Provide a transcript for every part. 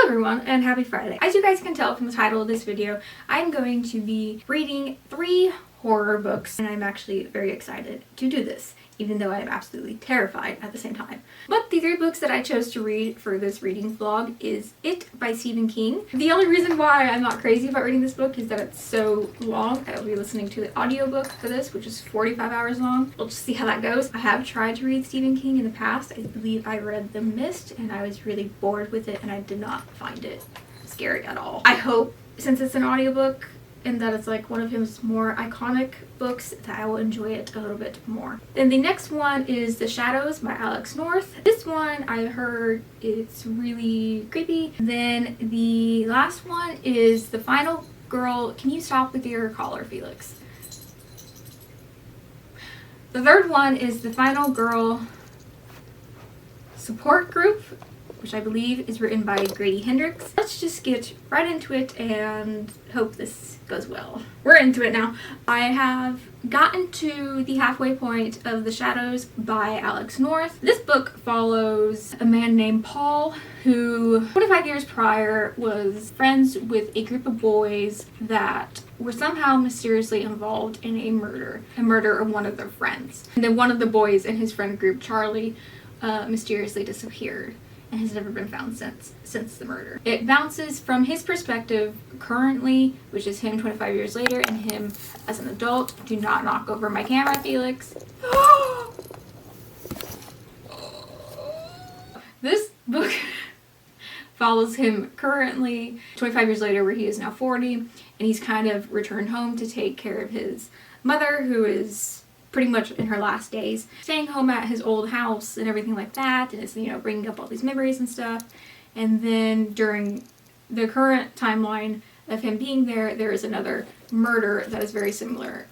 Hello everyone and happy Friday. As you guys can tell from the title of this video, I'm going to be reading 3 horror books and I'm actually very excited to do this, even though I am absolutely terrified at the same time. But the 3 books that I chose to read for this reading vlog is It by Stephen King. The only reason why I'm not crazy about reading this book is that it's so long. I will be listening to the audiobook for this, which is 45 hours long. We'll just see how that goes. I have tried to read Stephen King in the past. I believe I read The Mist and I was really bored with it and I did not find it scary at all. I hope, since it's an audiobook, and that it's like one of his more iconic books, that I will enjoy it a little bit more. Then the next one is The Shadows by Alex North. This one I heard it's really creepy. Then the last one is The Final Girl. Can you stop with your collar, Felix? The third one is The Final Girl Support Group, which I believe is written by Grady Hendrix. Let's just get right into it and hope this goes well. We're into it now. I have gotten to the halfway point of The Shadows by Alex North. This book follows a man named Paul who 25 years prior was friends with a group of boys that were somehow mysteriously involved in a murder of one of their friends. And then one of the boys in his friend group, Charlie, mysteriously disappeared and has never been found since the murder. It bounces from his perspective currently, which is him 25 years later, and him as an adult. Do not knock over my camera, Felix. This book follows him currently, 25 years later, where he is now 40, and he's kind of returned home to take care of his mother, who is pretty much in her last days, staying home at his old house and everything like that, and it's, you know, bringing up all these memories and stuff. And then during the current timeline of him being there, there is another murder that is very similar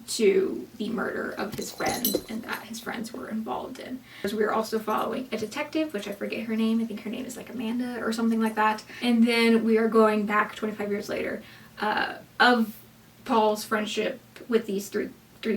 to the murder of his friend and that his friends were involved in. Because we are also following a detective, which I forget her name. I think her name is like Amanda or something like that. And then we are going back 25 years later of Paul's friendship with these three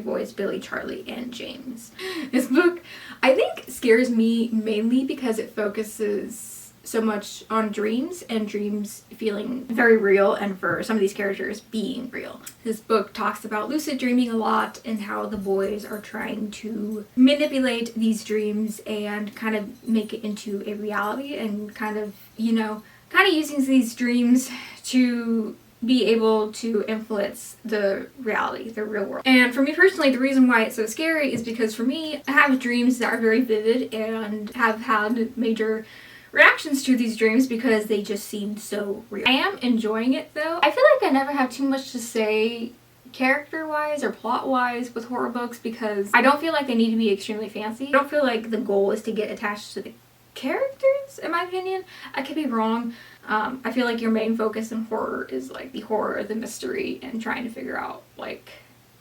boys, Billy, Charlie, and James. This book, I think, scares me mainly because it focuses so much on dreams and dreams feeling very real, and for some of these characters being real. This book talks about lucid dreaming a lot and how the boys are trying to manipulate these dreams and kind of make it into a reality and kind of, you know, using these dreams to be able to influence the reality, the real world. And for me personally, the reason why it's so scary is because for me, I have dreams that are very vivid and have had major reactions to these dreams because they just seem so real. I am enjoying it though. I feel like I never have too much to say character-wise or plot-wise with horror books because I don't feel like they need to be extremely fancy. I don't feel like the goal is to get attached to the characters, in my opinion. I could be wrong. I feel like your main focus in horror is like the horror, the mystery, and trying to figure out, like,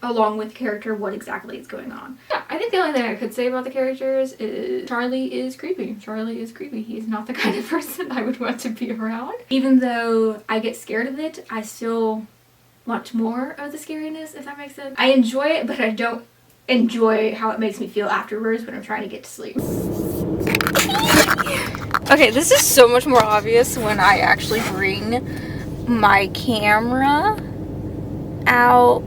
along with character, what exactly is going on. Yeah, I think the only thing I could say about the characters is Charlie is creepy. Charlie is creepy. He's not the kind of person I would want to be around. Even though I get scared of it, I still want more of the scariness, if that makes sense. I enjoy it, but I don't enjoy how it makes me feel afterwards when I'm trying to get to sleep. Okay, this is so much more obvious when I actually bring my camera out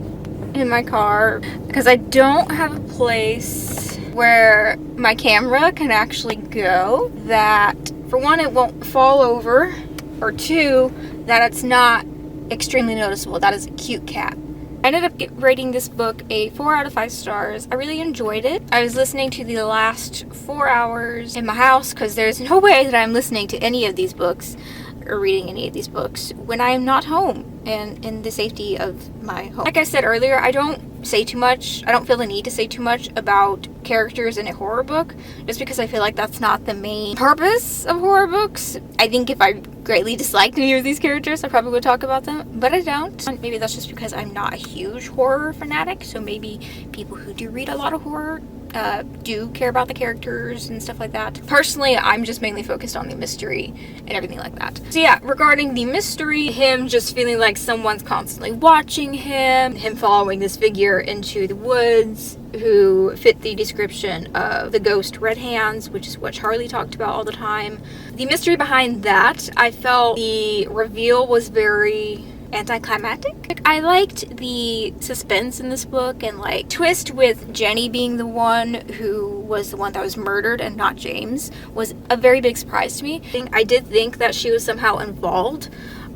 in my car because I don't have a place where my camera can actually go that, for one, it won't fall over, or 2, that it's not extremely noticeable. That is a cute cat. I ended up rating this book a 4 out of 5 stars. I really enjoyed it. I was listening to the last 4 hours in my house because there's no way that I'm listening to any of these books or reading any of these books when I am not home and in the safety of my home. Like I said earlier, I don't say too much. I don't feel the need to say too much about characters in a horror book just because I feel like that's not the main purpose of horror books. I think if I greatly disliked any of these characters, I probably would talk about them, but I don't. Maybe that's just because I'm not a huge horror fanatic, so maybe people who do read a lot of horror do care about the characters and stuff like that. Personally, I'm just mainly focused on the mystery and everything like that. So yeah, regarding the mystery, him just feeling like someone's constantly watching him following this figure into the woods who fit the description of the ghost Red Hands, which is what Charlie talked about all the time. The mystery behind that, I felt the reveal was very anticlimactic. I liked the suspense in this book, and like twist with Jenny being the one who was the one that was murdered and not James was a very big surprise to me. I did think that she was somehow involved,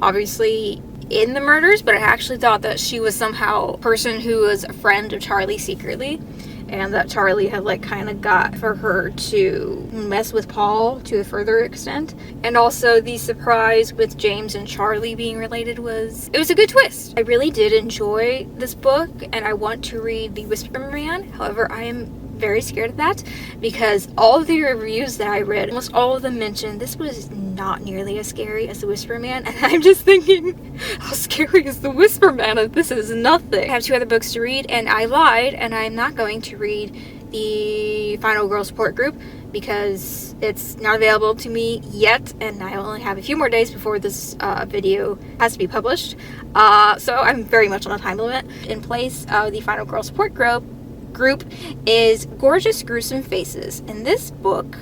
obviously, in the murders, but I actually thought that she was somehow a person who was a friend of Charlie secretly, and that Charlie had like kind of got for her to mess with Paul to a further extent. And also the surprise with James and Charlie being related was a good twist. I really did enjoy this book, and I want to read The Whisper Man. However, I am very scared of that because all of the reviews that I read, almost all of them mentioned this was not nearly as scary as The Whisper Man, and I'm just thinking, how scary is The Whisper Man if this is nothing? I have 2 other books to read, and I lied, and I'm not going to read the Final Girl Support Group because it's not available to me yet, and I only have a few more days before this video has to be published, so I'm very much on a time limit. In place of the Final Girl Support Group is Gorgeous Gruesome Faces, and this book,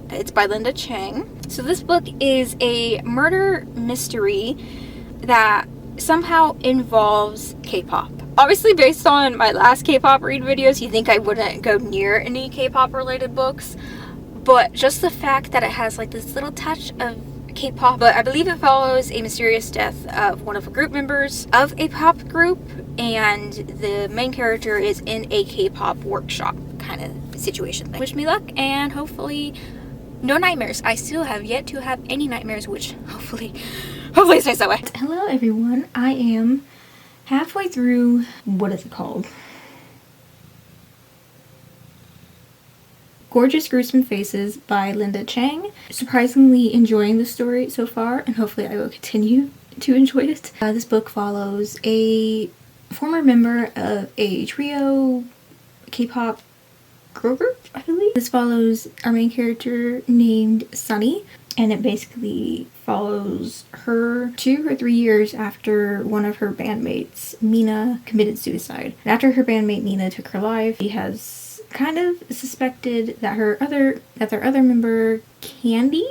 it's by Linda Cheng. So this book is a murder mystery that somehow involves K-pop. Obviously, based on my last K-pop read videos, you think I wouldn't go near any K-pop related books, but just the fact that it has like this little touch of K-pop, but I believe it follows a mysterious death of one of the group members of a pop group, and the main character is in a K-pop workshop kind of situation. Wish me luck, and hopefully no nightmares. I still have yet to have any nightmares, which hopefully it stays that way. Hello everyone, I am halfway through, what is it called? Gorgeous Gruesome Faces by Linda Cheng. Surprisingly enjoying the story so far, and hopefully I will continue to enjoy it. This book follows a former member of a trio K-pop girl group, I believe. This follows our main character named Sunny, and it basically follows her 2 or 3 years after one of her bandmates, Mina, committed suicide. And after her bandmate Mina took her life, she has kind of suspected that their other member, Candy,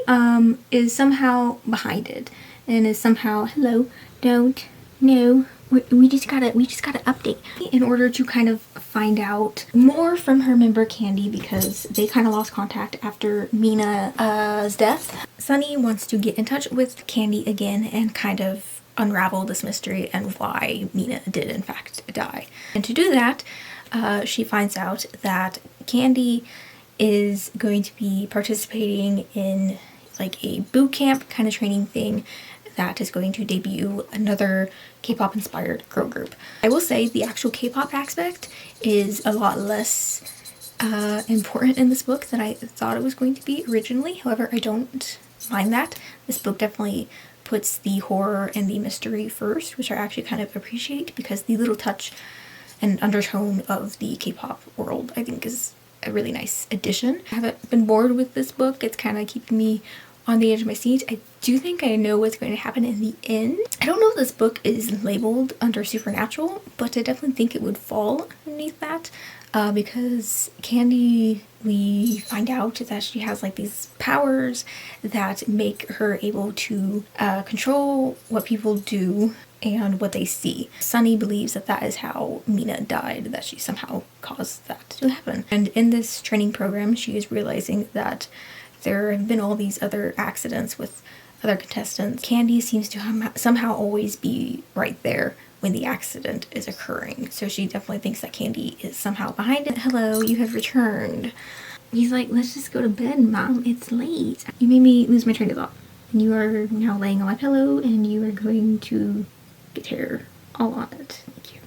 is somehow behind it, and is somehow, hello, don't, no, we just gotta update in order to kind of find out more from her member Candy, because they kind of lost contact after Mina's death. Sunny wants to get in touch with Candy again and kind of unravel this mystery and why Mina did in fact die. And to do that, she finds out that Candy is going to be participating in like a boot camp kind of training thing that is going to debut another K-pop inspired girl group. I will say the actual K-pop aspect is a lot less important in this book than I thought it was going to be originally. However, I don't mind that. This book definitely puts the horror and the mystery first, which I actually kind of appreciate, because the little touch and undertone of the K-pop world I think is a really nice addition. I haven't been bored with this book. It's kind of keeping me on the edge of my seat. I do think I know what's going to happen in the end. I don't know if this book is labeled under supernatural, but I definitely think it would fall underneath that, because Candy, we find out that she has like these powers that make her able to control what people do and what they see. Sunny believes that that is how Mina died, that she somehow caused that to happen. And in this training program, she is realizing that there have been all these other accidents with other contestants. Candy seems to somehow always be right there when the accident is occurring. So she definitely thinks that Candy is somehow behind it. Hello, you have returned. He's like, let's just go to bed, Mom. It's late. You made me lose my train of thought. And you are now laying on my pillow, and you are going to get hair all on it. Thank you.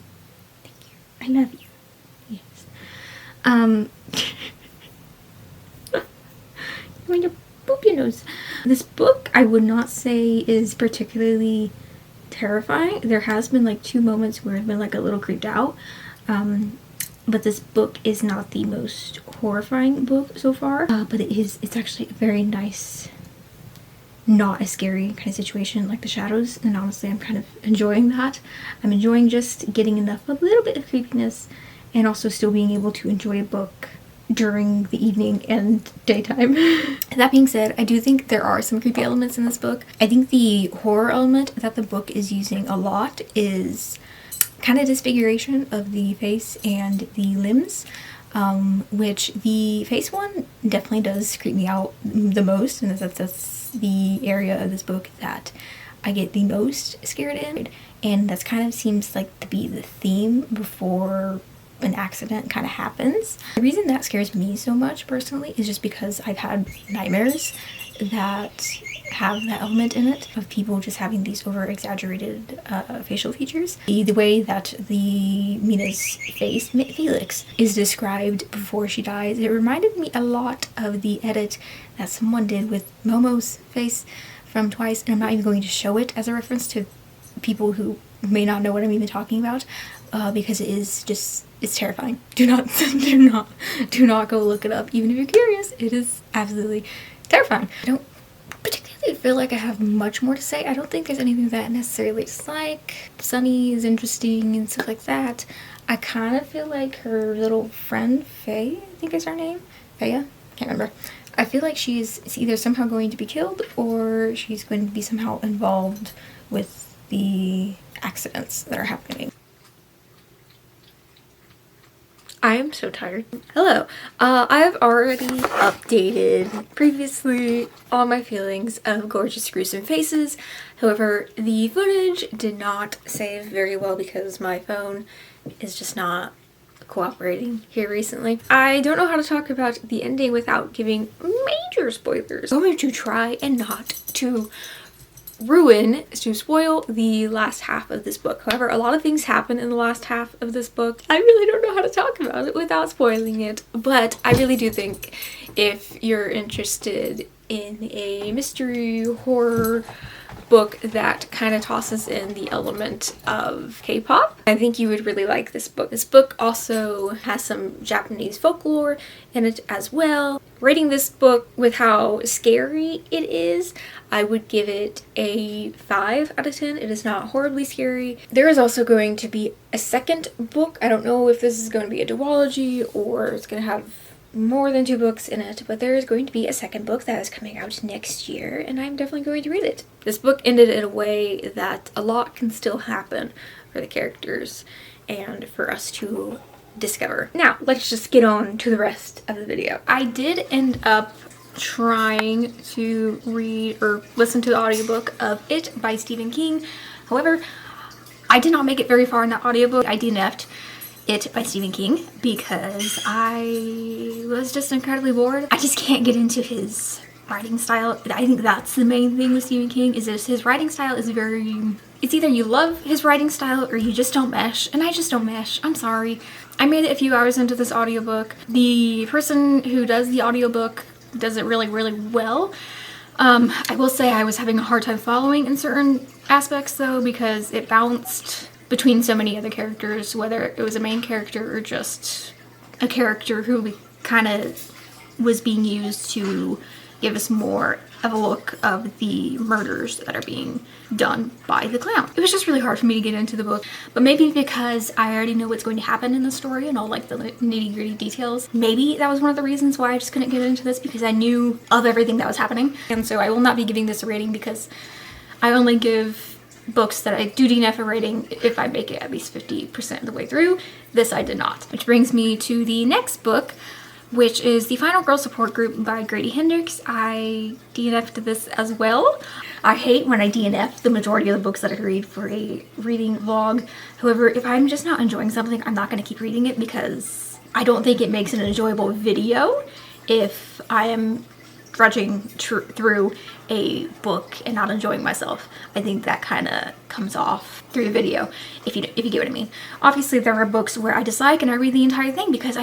Thank you. I love you. Yes. Going to boop your nose. This book I would not say is particularly terrifying. There has been like 2 moments where I've been like a little creeped out, but this book is not the most horrifying book so far, but it's actually a very nice, not a scary kind of situation like The Shadows, and honestly I'm kind of enjoying that. I'm enjoying just getting enough, a little bit of creepiness, and also still being able to enjoy a book during the evening and daytime. That being said, I do think there are some creepy elements in this book. I think the horror element that the book is using a lot is kind of disfiguration of the face and the limbs, which the face one definitely does creep me out the most, and that's the area of this book that I get the most scared in, and that's kind of seems like to be the theme before an accident kind of happens. The reason that scares me so much personally is just because I've had nightmares that have that element in it of people just having these over exaggerated facial features. The way that the Mina's face, Felix, is described before she dies, it reminded me a lot of the edit that someone did with Momo's face from Twice, and I'm not even going to show it as a reference to people who may not know what I'm even talking about, because it is just, it's terrifying. Do not go look it up, even if you're curious. It is absolutely terrifying. I don't particularly feel like I have much more to say. I don't think there's anything that I necessarily dislike. Sunny is interesting and stuff like that. I kind of feel like her little friend, Faye, I think is her name. Faye? Can't remember. I feel like she's either somehow going to be killed or she's going to be somehow involved with the accidents that are happening. I am so tired. Hello. I have already updated previously on my feelings of Gorgeous Gruesome Faces. However, the footage did not save very well because my phone is just not cooperating here recently. I don't know how to talk about the ending without giving major spoilers. I'm going to try and not to spoil the last half of this book. However, a lot of things happen in the last half of this book. I really don't know how to talk about it without spoiling it, but I really do think if you're interested in a mystery horror book that kind of tosses in the element of Kpop, I think you would really like this book. This book also has some Japanese folklore in it as well. Rating this book with how scary it is, I would give it a 5 out of 10. It is not horribly scary. There is also going to be a second book. I don't know if this is going to be a duology or it's going to have more than 2 books in it, but there is going to be a second book that is coming out next year, and I'm definitely going to read it. This book ended in a way that a lot can still happen for the characters and for us to discover. Now, let's just get on to the rest of the video. I did end up trying to read or listen to the audiobook of It by Stephen King. However, I did not make it very far in the audiobook. I DNFed It by Stephen King because I was just incredibly bored. I just can't get into his writing style. I think that's the main thing with Stephen King, is that his writing style is very... It's either you love his writing style or you just don't mesh, and I just don't mesh. I'm sorry. I made it a few hours into this audiobook. The person who does the audiobook does it really, really well. I will say I was having a hard time following in certain aspects though, because it bounced between so many other characters, whether it was a main character or just a character who kind of was being used to give us more of a look of the murders that are being done by the clown. It was just really hard for me to get into the book, but maybe because I already know what's going to happen in the story and all like the nitty-gritty details, maybe that was one of the reasons why I just couldn't get into this, because I knew of everything that was happening. And so I will not be giving this a rating because I only give books that I do DNF a rating if I make it at least 50% of the way through. This I did not. Which brings me to the next book, which is The Final Girl Support Group by Grady Hendrix. I DNF'd this as well. I hate when I DNF the majority of the books that I read for a reading vlog. However, if I'm just not enjoying something, I'm not going to keep reading it because I don't think it makes an enjoyable video if I am trudging through a book and not enjoying myself. I think that kind of comes off through the video, if you get what I mean. Obviously, there are books where I dislike and I read the entire thing because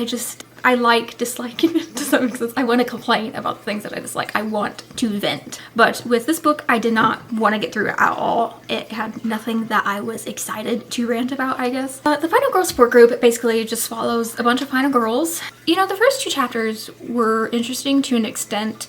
I like disliking it to some extent. I want to complain about the things that I dislike. I want to vent. But with this book, I did not want to get through it at all. It had nothing that I was excited to rant about, I guess. The Final Girl support group basically just follows a bunch of final girls. You know, the first 2 chapters were interesting to an extent.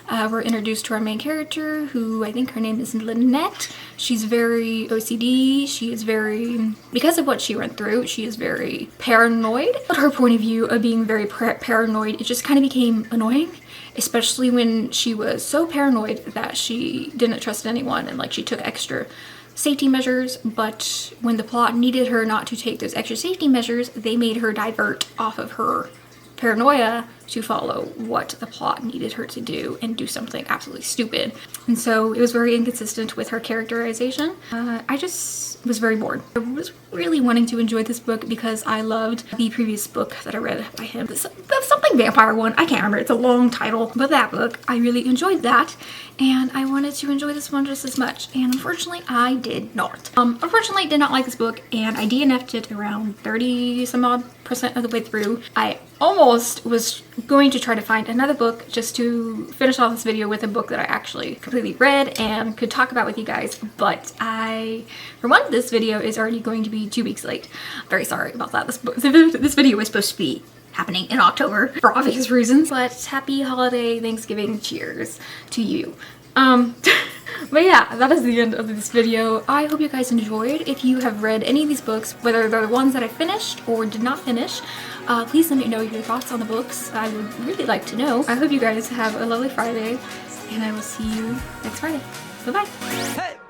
We're introduced to our main character, who I think her name is Lynette. She's very OCD. She is very, because of what she went through, she is very paranoid. But her point of view of being very paranoid, it just kind of became annoying. Especially when she was so paranoid that she didn't trust anyone and like she took extra safety measures, but when the plot needed her not to take those extra safety measures, they made her divert off of her paranoia to follow what the plot needed her to do and do something absolutely stupid. And so it was very inconsistent with her characterization. I just was very bored. I was really wanting to enjoy this book because I loved the previous book that I read by him. The something vampire one, I can't remember, it's a long title, but that book, I really enjoyed that, and I wanted to enjoy this one just as much, and unfortunately I did not. Unfortunately, I did not like this book, and I DNF'd it around 30 some odd % of the way through. I almost was going to try to find another book just to finish off this video with a book that I actually completely read and could talk about with you guys, but for one, this video is already going to be 2 weeks late. Very sorry about that. This video was supposed to be happening in October for obvious reasons, but happy holiday, Thanksgiving, cheers to you. But yeah, that is the end of this video. I hope you guys enjoyed. If you have read any of these books, whether they're the ones that I finished or did not finish, please let me know your thoughts on the books. I would really like to know. I hope you guys have a lovely Friday, and I will see you next Friday. Bye-bye. Hey.